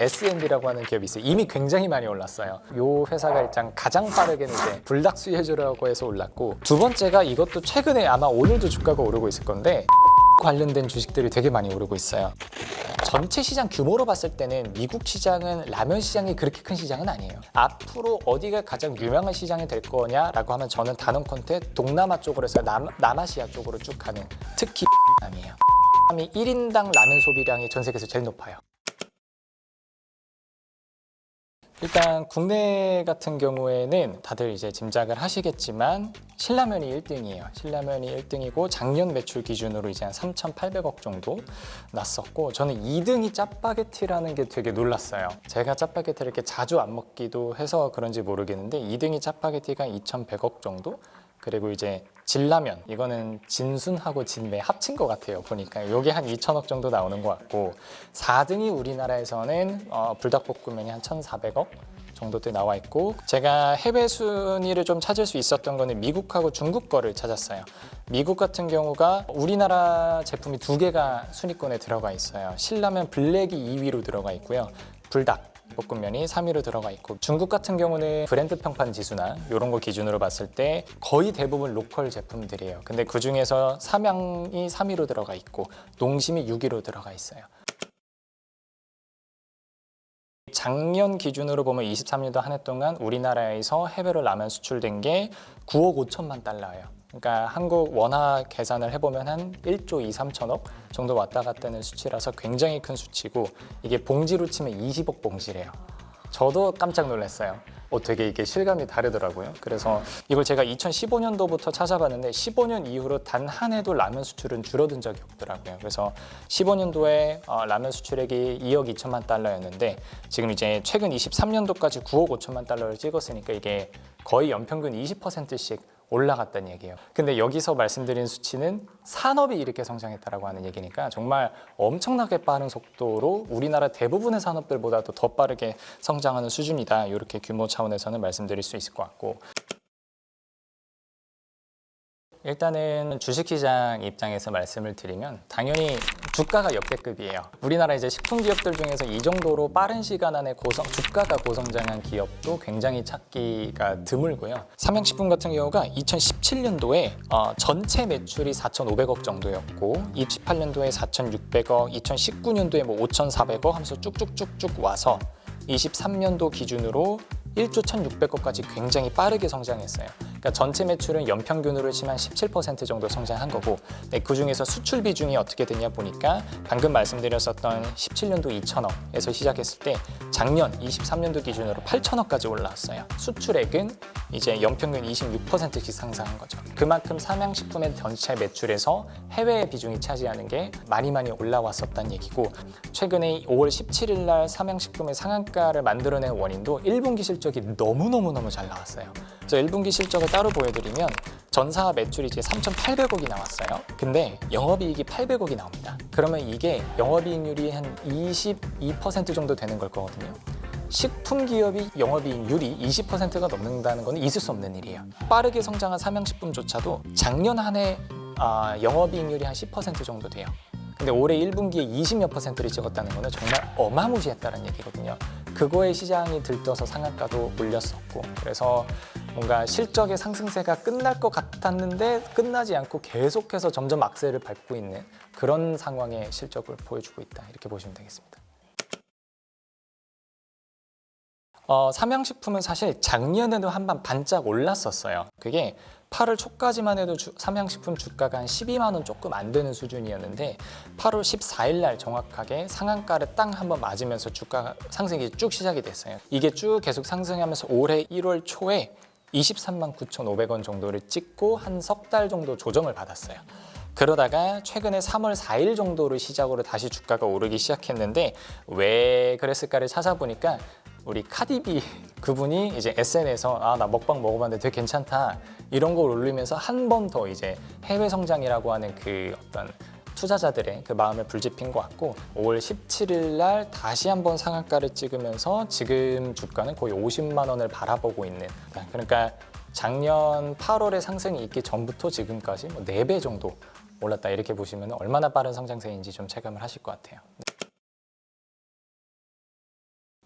S&D라고 하는 기업이 있어요. 이미 굉장히 많이 올랐어요. 이 회사가 일단 가장 빠르게는 이제 불닭수혜주라고 해서 올랐고, 두 번째가 이것도 최근에 아마 오늘도 주가가 오르고 있을 건데 관련된 주식들이 되게 많이 오르고 있어요. 전체 시장 규모로 봤을 때는 미국 시장은 라면 시장이 그렇게 큰 시장은 아니에요. 앞으로 어디가 가장 유명한 시장이 될 거냐라고 하면 저는 단언컨대 동남아 쪽으로 해서 남아시아 쪽으로 쭉 가는, 특히 남이에요. 1인당 라면 소비량이 전 세계에서 제일 높아요. 일단 국내 같은 경우에는 다들 이제 짐작을 하시겠지만 신라면이 1등이에요. 신라면이 1등이고 작년 매출 기준으로 이제 한 3,800억 정도 났었고, 저는 2등이 짜파게티라는 게 되게 놀랐어요. 제가 짜파게티를 이렇게 자주 안 먹기도 해서 그런지 모르겠는데 2등이 짜파게티가 2,100억 정도? 그리고 이제 진라면, 이거는 진순하고 진매 합친 것 같아요. 보니까 이게 한 2천억 정도 나오는 것 같고, 4등이 우리나라에서는 불닭볶음면이 한 1,400억 정도도 나와 있고, 제가 해외 순위를 좀 찾을 수 있었던 거는 미국하고 중국 거를 찾았어요. 미국 같은 경우가 우리나라 제품이 2개가 순위권에 들어가 있어요. 신라면 블랙이 2위로 들어가 있고요. 불닭 볶음면이 3위로 들어가 있고, 중국 같은 경우는 브랜드 평판 지수나 이런 거 기준으로 봤을 때 거의 대부분 로컬 제품들이에요. 근데 그 중에서 삼양이 3위로 들어가 있고 농심이 6위로 들어가 있어요. 작년 기준으로 보면 23년도 한 해 동안 우리나라에서 해외로 라면 수출된 게 9억 5천만 달러예요. 그러니까 한국 원화 계산을 해보면 한 1조 2, 3천억 정도 왔다 갔다 하는 수치라서 굉장히 큰 수치고, 이게 봉지로 치면 20억 봉지래요. 저도 깜짝 놀랐어요. 되게 이게 실감이 다르더라고요. 그래서 이걸 제가 2015년도부터 찾아봤는데 15년 이후로 단 한 해도 라면 수출은 줄어든 적이 없더라고요. 그래서 15년도에 라면 수출액이 2억 2천만 달러였는데 지금 이제 최근 23년도까지 9억 5천만 달러를 찍었으니까 이게 거의 연평균 20%씩 올라갔다는 얘기예요. 근데 여기서 말씀드린 수치는 산업이 이렇게 성장했다라고 하는 얘기니까 정말 엄청나게 빠른 속도로 우리나라 대부분의 산업들보다도 더 빠르게 성장하는 수준이다. 이렇게 규모 차원에서는 말씀드릴 수 있을 것 같고, 일단은 주식시장 입장에서 말씀을 드리면 당연히 주가가 역대급이에요. 우리나라 이제 식품 기업들 중에서 이 정도로 빠른 시간 안에 주가가 고성장한 기업도 굉장히 찾기가 드물고요. 삼양식품 같은 경우가 2017년도에 전체 매출이 4,500억 정도였고, 2018년도에 4,600억, 2019년도에 뭐 5,400억 하면서 쭉쭉쭉쭉 와서 23년도 기준으로 1조 1,600억까지 굉장히 빠르게 성장했어요. 그러니까 전체 매출은 연평균으로 치면 17% 정도 성장한 거고, 그 중에서 수출 비중이 어떻게 되냐 보니까 방금 말씀드렸었던 17년도 2천억에서 시작했을 때 작년 23년도 기준으로 8천억까지 올라왔어요. 수출액은 이제 연평균 26%씩 상승한 거죠. 그만큼 삼양식품의 전체 매출에서 해외 비중이 차지하는 게 많이 올라왔었다는 얘기고, 최근에 5월 17일 날 삼양식품의 상한가를 만들어낸 원인도 1분기 실적이 너무너무 잘 나왔어요. 저 1분기 실적을 따로 보여드리면 전사 매출이 이제 3,800억이 나왔어요. 근데 영업이익이 800억이 나옵니다. 그러면 이게 영업이익률이 한 22% 정도 되는 걸 거거든요. 식품 기업이 영업이익률이 20%가 넘는다는 건 있을 수 없는 일이에요. 빠르게 성장한 삼양식품조차도 작년 한 해 영업이익률이 한 10% 정도 돼요. 근데 올해 1분기에 20몇 %를 찍었다는 거는 정말 어마무시했다는 얘기거든요. 그거에 시장이 들떠서 상한가도 올렸었고, 그래서 뭔가 실적의 상승세가 끝날 것 같았는데 끝나지 않고 계속해서 점점 악세를 밟고 있는 그런 상황의 실적을 보여주고 있다. 이렇게 보시면 되겠습니다. 삼양식품은 사실 작년에도 한번 반짝 올랐었어요. 그게 8월 초까지만 해도 삼양식품 주가가 한 12만 원 조금 안 되는 수준이었는데 8월 14일 날 정확하게 상한가를 딱 한번 맞으면서 주가 상승이 쭉 시작이 됐어요. 이게 쭉 계속 상승하면서 올해 1월 초에 23만 9,500원 정도를 찍고 한 석 달 정도 조정을 받았어요. 그러다가 최근에 3월 4일 정도를 시작으로 다시 주가가 오르기 시작했는데 왜 그랬을까를 찾아보니까 우리 카디비 그분이 이제 SNS에서 나 먹방 먹어봤는데 되게 괜찮다 이런 걸 올리면서 한 번 더 이제 해외 성장이라고 하는 그 어떤 투자자들의 그 마음을 불지핀 것 같고, 5월 17일 날 다시 한번 상한가를 찍으면서 지금 주가는 거의 50만 원을 바라보고 있는, 그러니까 작년 8월에 상승이 있기 전부터 지금까지 4배 정도 올랐다 이렇게 보시면 얼마나 빠른 성장세인지 좀 체감을 하실 것 같아요.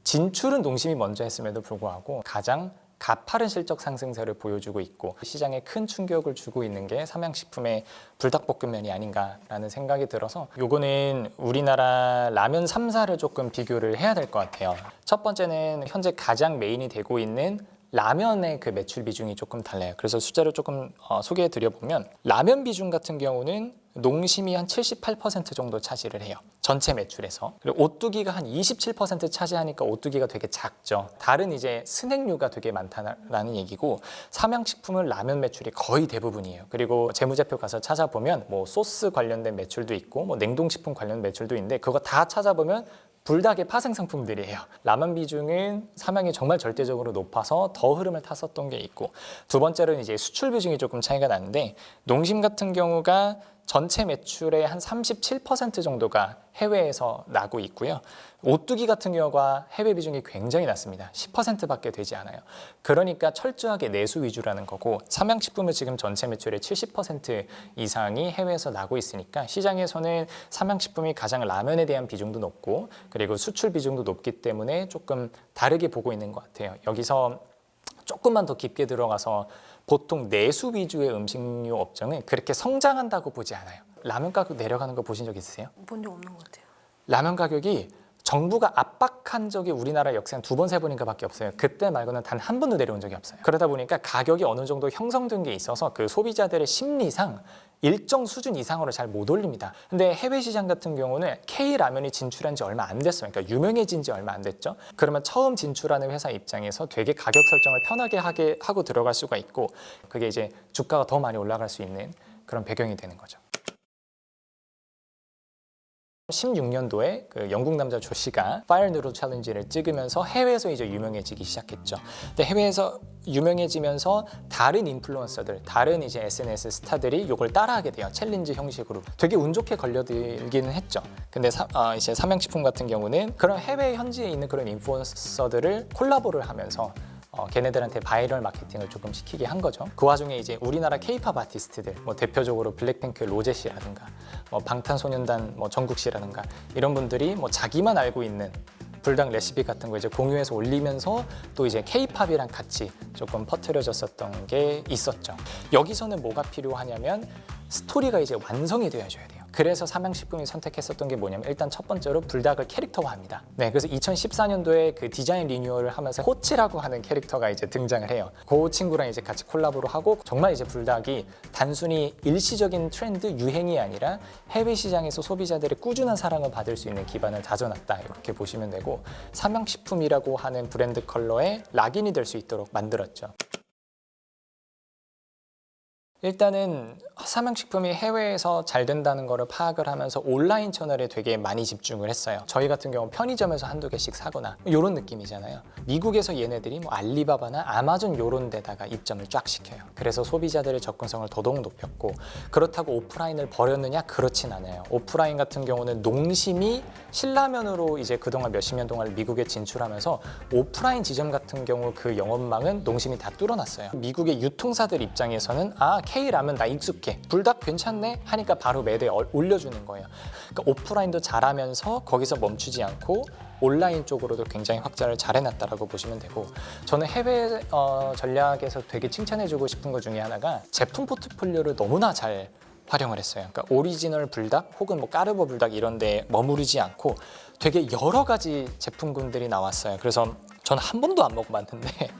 진출은 농심이 먼저 했음에도 불구하고 가장 가파른 실적 상승세를 보여주고 있고 시장에 큰 충격을 주고 있는 게 삼양식품의 불닭볶음면이 아닌가라는 생각이 들어서 요거는 우리나라 라면 3사를 조금 비교를 해야 될 것 같아요. 첫 번째는 현재 가장 메인이 되고 있는 라면의 그 매출 비중이 조금 달라요. 그래서 숫자를 조금 소개해 드려보면 라면 비중 같은 경우는 농심이 한 78% 정도 차지를 해요. 전체 매출에서. 그리고 오뚜기가 한 27% 차지하니까 오뚜기가 되게 작죠. 다른 이제 스낵류가 되게 많다라는 얘기고 삼양식품은 라면 매출이 거의 대부분이에요. 그리고 재무제표 가서 찾아보면 뭐 소스 관련된 매출도 있고 뭐 냉동식품 관련 매출도 있는데 그거 다 찾아보면 불닭의 파생 상품들이에요. 라면 비중은 삼양이 정말 절대적으로 높아서 더 흐름을 탔었던 게 있고 두 번째로는 이제 수출 비중이 조금 차이가 나는데 농심 같은 경우가 전체 매출의 한 37% 정도가 해외에서 나고 있고요. 오뚜기 같은 경우가 해외 비중이 굉장히 낮습니다. 10%밖에 되지 않아요. 그러니까 철저하게 내수 위주라는 거고 삼양식품은 지금 전체 매출의 70% 이상이 해외에서 나고 있으니까 시장에서는 삼양식품이 가장 라면에 대한 비중도 높고 그리고 수출 비중도 높기 때문에 조금 다르게 보고 있는 것 같아요. 여기서 조금만 더 깊게 들어가서 보통 내수 위주의 음식료 업종은 그렇게 성장한다고 보지 않아요. 라면 가격 내려가는 거 보신 적 있으세요? 본 적 없는 것 같아요. 라면 가격이 정부가 압박한 적이 우리나라 역사에 한 2번, 3번인가 밖에 없어요. 그때 말고는 단 한 번도 내려온 적이 없어요. 그러다 보니까 가격이 어느 정도 형성된 게 있어서 그 소비자들의 심리상 일정 수준 이상으로 잘 못 올립니다. 근데 해외 시장 같은 경우는 K라면이 진출한 지 얼마 안 됐어요. 그러니까 유명해진 지 얼마 안 됐죠. 그러면 처음 진출하는 회사 입장에서 되게 가격 설정을 편하게 하고 들어갈 수가 있고 그게 이제 주가가 더 많이 올라갈 수 있는 그런 배경이 되는 거죠. 16년도에 그 영국 남자 조 씨가 파이어 누들 챌린지를 찍으면서 해외에서 이제 유명해지기 시작했죠. 근데 해외에서 유명해지면서 다른 인플루언서들, 다른 이제 SNS 스타들이 이걸 따라하게 돼요. 챌린지 형식으로. 되게 운 좋게 걸려들기는 했죠. 근데 이제 삼양식품 같은 경우는 그런 해외 현지에 있는 그런 인플루언서들을 콜라보를 하면서 걔네들한테 바이럴 마케팅을 조금 시키게 한 거죠. 그 와중에 이제 우리나라 K-팝 아티스트들, 뭐 대표적으로 블랙핑크 로제 씨라든가, 뭐 방탄소년단 뭐 정국 씨라든가 이런 분들이 뭐 자기만 알고 있는 불닭 레시피 같은 거 이제 공유해서 올리면서 또 이제 K-팝이랑 같이 조금 퍼뜨려졌었던 게 있었죠. 여기서는 뭐가 필요하냐면 스토리가 이제 완성이 되어줘야 돼요. 그래서 삼양식품이 선택했었던 게 뭐냐면 일단 첫 번째로 불닭을 캐릭터화합니다. 네, 그래서 2014년도에 그 디자인 리뉴얼을 하면서 호치라고 하는 캐릭터가 이제 등장을 해요. 그 친구랑 이제 같이 콜라보를 하고 정말 이제 불닭이 단순히 일시적인 트렌드 유행이 아니라 해외 시장에서 소비자들의 꾸준한 사랑을 받을 수 있는 기반을 다져놨다 이렇게 보시면 되고 삼양식품이라고 하는 브랜드 컬러의 락인이 될 수 있도록 만들었죠. 일단은 삼양식품이 해외에서 잘 된다는 거를 파악을 하면서 온라인 채널에 되게 많이 집중을 했어요. 저희 같은 경우 편의점에서 한두 개씩 사거나 이런 느낌이잖아요. 미국에서 얘네들이 뭐 알리바바나 아마존 이런 데다가 입점을 쫙 시켜요. 그래서 소비자들의 접근성을 더더욱 높였고 그렇다고 오프라인을 버렸느냐? 그렇진 않아요. 오프라인 같은 경우는 농심이 신라면으로 이제 그동안 몇십 년 동안 미국에 진출하면서 오프라인 지점 같은 경우 그 영업망은 농심이 다 뚫어놨어요. 미국의 유통사들 입장에서는 K라면 나 익숙해. 불닭 괜찮네? 하니까 바로 매대에 올려주는 거예요. 그러니까 오프라인도 잘하면서 거기서 멈추지 않고 온라인 쪽으로도 굉장히 확장을 잘 해놨다라고 보시면 되고 저는 해외 전략에서 되게 칭찬해주고 싶은 것 중에 하나가 제품 포트폴리오를 너무나 잘 활용을 했어요. 그러니까 오리지널 불닭 혹은 뭐 까르보 불닭 이런 데 머무르지 않고 되게 여러 가지 제품군들이 나왔어요. 그래서 저는 한 번도 안 먹어봤는데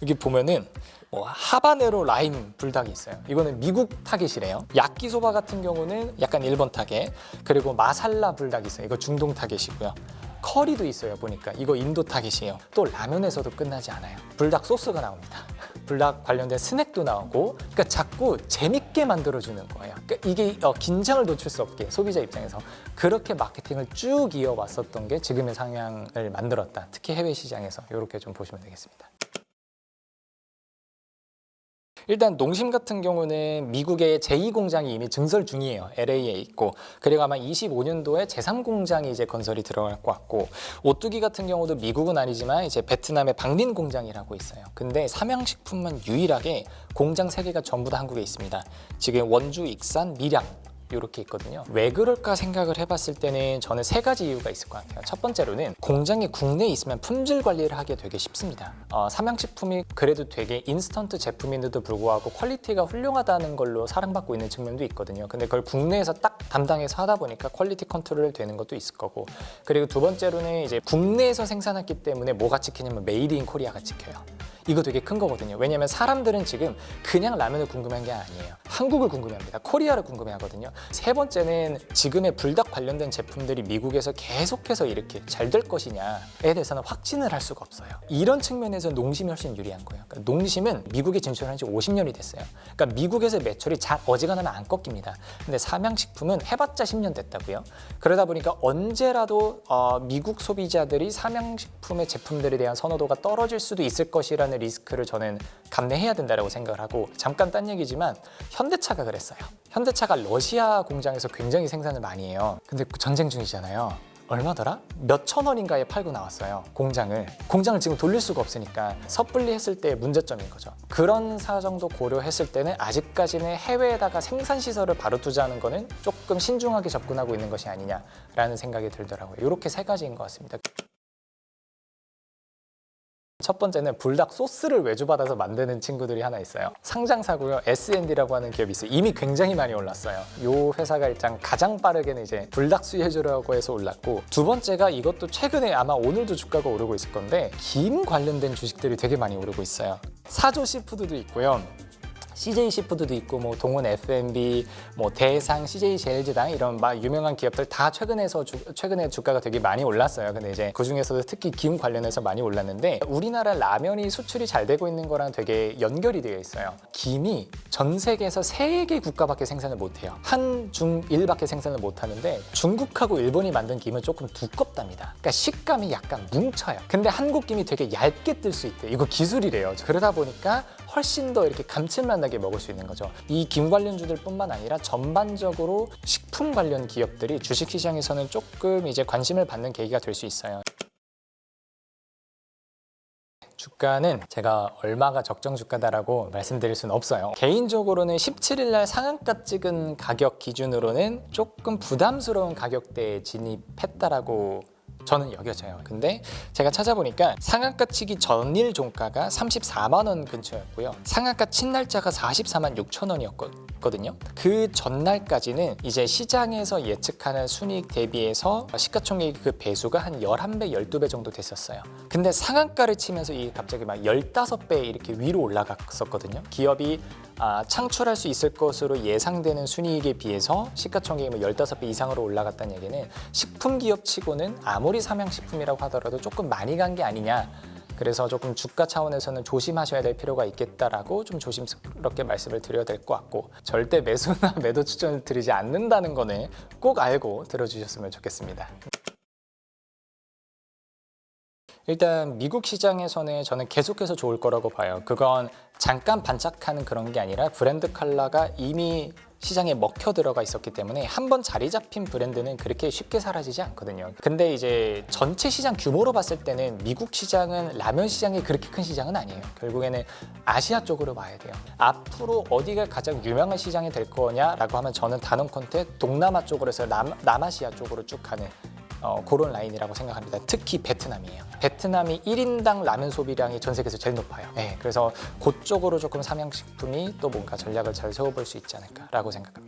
여기 보면은 뭐 하바네로 라임 불닭이 있어요. 이거는 미국 타겟이래요. 야끼소바 같은 경우는 약간 일본 타겟, 그리고 마살라 불닭이 있어요. 이거 중동 타겟이고요. 커리도 있어요. 보니까 이거 인도 타겟이에요. 또 라면에서도 끝나지 않아요. 불닭 소스가 나옵니다. 불닭 관련된 스낵도 나오고, 그러니까 자꾸 재밌게 만들어주는 거예요. 그러니까 이게 긴장을 놓칠 수 없게 소비자 입장에서 그렇게 마케팅을 쭉 이어왔었던 게 지금의 상향을 만들었다. 특히 해외 시장에서 이렇게 좀 보시면 되겠습니다. 일단 농심 같은 경우는 미국의 제2공장이 이미 증설 중이에요. LA에 있고, 그리고 아마 25년도에 제3공장이 이제 건설이 들어갈 것 같고, 오뚜기 같은 경우도 미국은 아니지만 이제 베트남의 박린 공장이라고 있어요. 근데 삼양식품만 유일하게 공장 3개가 전부 다 한국에 있습니다. 지금 원주, 익산, 밀양 이렇게 있거든요. 왜 그럴까 생각을 해봤을 때는 저는 세 가지 이유가 있을 것 같아요. 첫 번째로는 공장이 국내에 있으면 품질 관리를 하기 되게 쉽습니다. 삼양식품이 그래도 되게 인스턴트 제품인데도 불구하고 퀄리티가 훌륭하다는 걸로 사랑받고 있는 측면도 있거든요. 근데 그걸 국내에서 딱 담당해서 하다 보니까 퀄리티 컨트롤 되는 것도 있을 거고, 그리고 두 번째로는 이제 국내에서 생산했기 때문에 뭐가 찍히냐면 메이드 인 코리아가 찍혀요. 이거 되게 큰 거거든요. 왜냐면 사람들은 지금 그냥 라면을 궁금한 게 아니에요. 한국을 궁금해합니다. 코리아를 궁금해하거든요. 세 번째는 지금의 불닭 관련된 제품들이 미국에서 계속해서 이렇게 잘 될 것이냐에 대해서는 확신을 할 수가 없어요. 이런 측면에서 농심이 훨씬 유리한 거예요. 그러니까 농심은 미국에 진출한 지 50년이 됐어요. 그러니까 미국에서 매출이 잘 어지간하면 안 꺾입니다. 근데 삼양식품은 해봤자 10년 됐다고요. 그러다 보니까 언제라도 미국 소비자들이 삼양식품의 제품들에 대한 선호도가 떨어질 수도 있을 것이라는 리스크를 저는 감내해야 된다고 생각을 하고, 잠깐 딴 얘기지만 현대차가 그랬어요. 현대차가 러시아 공장에서 굉장히 생산을 많이 해요. 근데 전쟁 중이잖아요. 얼마더라? 몇천 원인가에 팔고 나왔어요. 공장을 지금 돌릴 수가 없으니까 섣불리 했을 때의 문제점인 거죠. 그런 사정도 고려했을 때는 아직까지는 해외에다가 생산 시설을 바로 투자하는 거는 조금 신중하게 접근하고 있는 것이 아니냐라는 생각이 들더라고요. 이렇게 세 가지인 것 같습니다. 첫 번째는 불닭 소스를 외주받아서 만드는 친구들이 하나 있어요. 상장사고요. S&D라고 하는 기업이 있어요. 이미 굉장히 많이 올랐어요. 이 회사가 일단 가장 빠르게는 이제 불닭 수혜주라고 해서 올랐고, 두 번째가 이것도 최근에 아마 오늘도 주가가 오르고 있을 건데, 김 관련된 주식들이 되게 많이 오르고 있어요. 사조 시푸드도 있고요. CJ 시푸드도 있고, 뭐 동원 F&B, 뭐 대상, CJ 제일제당 이런 막 유명한 기업들 다 최근에 주가가 되게 많이 올랐어요. 근데 이제 그 중에서도 특히 김 관련해서 많이 올랐는데, 우리나라 라면이 수출이 잘 되고 있는 거랑 되게 연결이 되어 있어요. 김이 전 세계에서 3개 국가밖에 생산을 못 해요. 한, 중, 일밖에 생산을 못 하는데, 중국하고 일본이 만든 김은 조금 두껍답니다. 그러니까 식감이 약간 뭉쳐요. 근데 한국 김이 되게 얇게 뜰 수 있대. 이거 기술이래요. 그러다 보니까 훨씬 더 이렇게 감칠맛나게 먹을 수 있는 거죠. 이 김 관련주들 뿐만 아니라 전반적으로 식품 관련 기업들이 주식시장에서는 조금 이제 관심을 받는 계기가 될 수 있어요. 주가는 제가 얼마가 적정 주가다라고 말씀드릴 수는 없어요. 개인적으로는 17일 날 상한가 찍은 가격 기준으로는 조금 부담스러운 가격대에 진입했다라고 저는 여겨져요. 근데 제가 찾아보니까 상한가 치기 전일 종가가 34만 원 근처였고요. 상한가 친 날짜가 44만 6천 원이었거든요. 그 전날까지는 이제 시장에서 예측하는 순이익 대비해서 시가총액 그 배수가 한 11배, 12배 정도 됐었어요. 근데 상한가를 치면서 이게 갑자기 막 15배 이렇게 위로 올라갔었거든요. 기업이 창출할 수 있을 것으로 예상되는 순이익에 비해서 시가총액이 15배 이상으로 올라갔다는 얘기는 식품 기업 치고는 아무리 삼양식품이라고 하더라도 조금 많이 간 게 아니냐. 그래서 조금 주가 차원에서는 조심하셔야 될 필요가 있겠다라고 좀 조심스럽게 말씀을 드려야 될 것 같고, 절대 매수나 매도 추천을 드리지 않는다는 거는 꼭 알고 들어주셨으면 좋겠습니다. 일단 미국 시장에서는 저는 계속해서 좋을 거라고 봐요. 그건 잠깐 반짝하는 그런 게 아니라 브랜드 컬러가 이미 시장에 먹혀 들어가 있었기 때문에 한번 자리 잡힌 브랜드는 그렇게 쉽게 사라지지 않거든요. 근데 이제 전체 시장 규모로 봤을 때는 미국 시장은 라면 시장이 그렇게 큰 시장은 아니에요. 결국에는 아시아 쪽으로 봐야 돼요. 앞으로 어디가 가장 유명한 시장이 될 거냐라고 하면 저는 단언컨대 동남아 쪽으로 해서 남아시아 쪽으로 쭉 가는 그런 라인이라고 생각합니다. 특히 베트남이에요. 베트남이 1인당 라면 소비량이 전 세계에서 제일 높아요. 네, 그래서 그쪽으로 조금 삼양식품이 또 뭔가 전략을 잘 세워볼 수 있지 않을까라고 생각합니다.